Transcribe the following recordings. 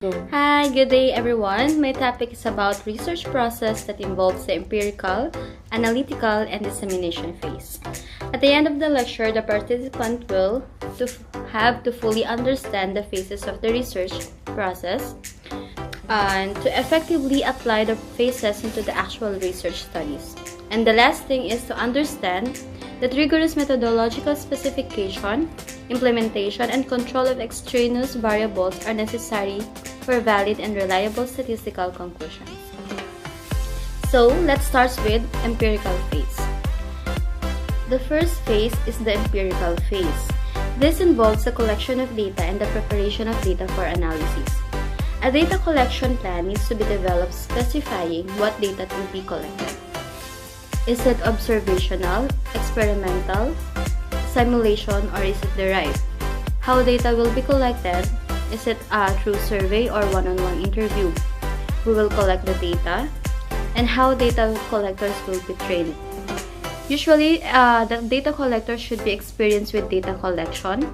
Go. Hi, good day everyone. My topic is about research process that involves the empirical, analytical, and dissemination phase. At the end of the lecture, the participant will have to fully understand the phases of the research process and to effectively apply the phases into the actual research studies. And the last thing is to understand that rigorous methodological specification, implementation, and control of extraneous variables are necessary for valid and reliable statistical conclusions. So, let's start with empirical phase. The first phase is the empirical phase. This involves the collection of data and the preparation of data for analysis. A data collection plan needs to be developed specifying what data to be collected. Is it observational, experimental, simulation, or is it derived? How data will be collected? Is it through survey or one-on-one interview? Who will collect the data? And how data collectors will be trained? Usually, the data collectors should be experienced with data collection.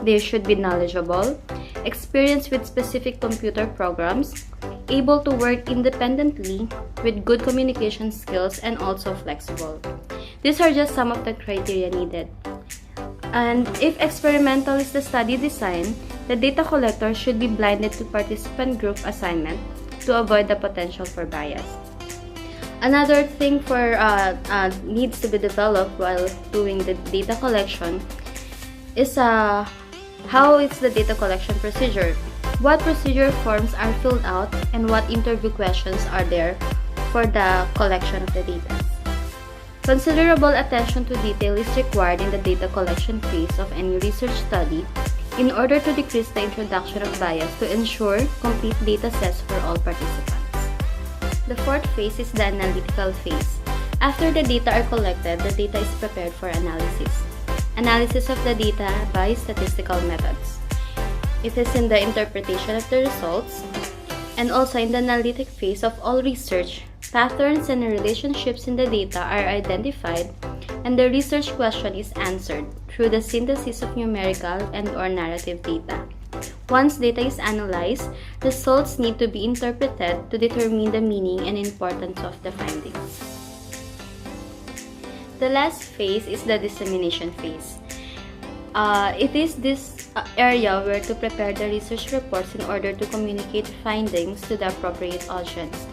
They should be knowledgeable, experienced with specific computer programs, able to work independently with good communication skills, and also flexible. These are just some of the criteria needed. And if experimental is the study design, the data collector should be blinded to participant group assignment to avoid the potential for bias. Another thing for needs to be developed while doing the data collection is how is the data collection procedure? What procedure forms are filled out and what interview questions are there for the collection of the data. Considerable attention to detail is required in the data collection phase of any research study in order to decrease the introduction of bias to ensure complete data sets for all participants. The fourth phase is the analytical phase. After the data are collected, the data is prepared for analysis. Analysis of the data by statistical methods. It is in the interpretation of the results and also in the analytic phase of all research. Patterns and relationships in the data are identified and the research question is answered through the synthesis of numerical and/or narrative data. Once data is analyzed, results need to be interpreted to determine the meaning and importance of the findings. The last phase is the dissemination phase. It is this area where to prepare the research reports in order to communicate findings to the appropriate audience.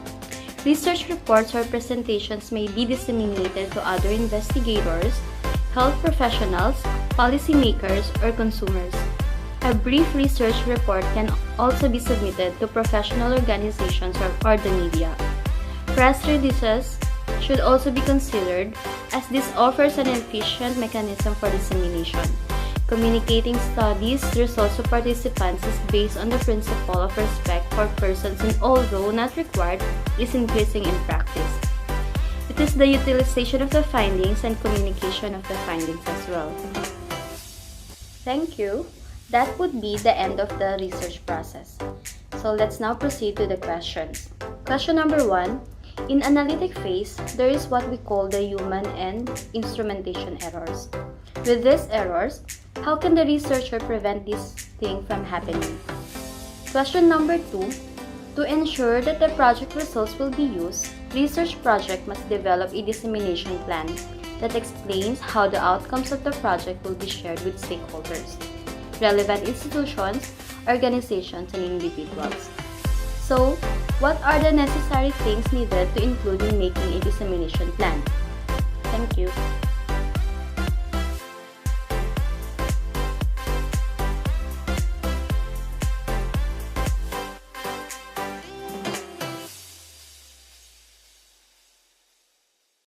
Research reports or presentations may be disseminated to other investigators, health professionals, policymakers, or consumers. A brief research report can also be submitted to professional organizations or the media. Press releases should also be considered as this offers an efficient mechanism for dissemination. Communicating studies results to participants is based on the principle of respect for persons and although not required, is increasing in practice. It is the utilization of the findings and communication of the findings as well. Thank you. That would be the end of the research process. So let's now proceed to the questions. Question number 1. In analytic phase, there is what we call the human and instrumentation errors. With these errors, how can the researcher prevent this thing from happening? Question number 2. To ensure that the project results will be used, research project must develop a dissemination plan that explains how the outcomes of the project will be shared with stakeholders, relevant institutions, organizations, and individuals. So, what are the necessary things needed to include in making a dissemination plan? Thank you.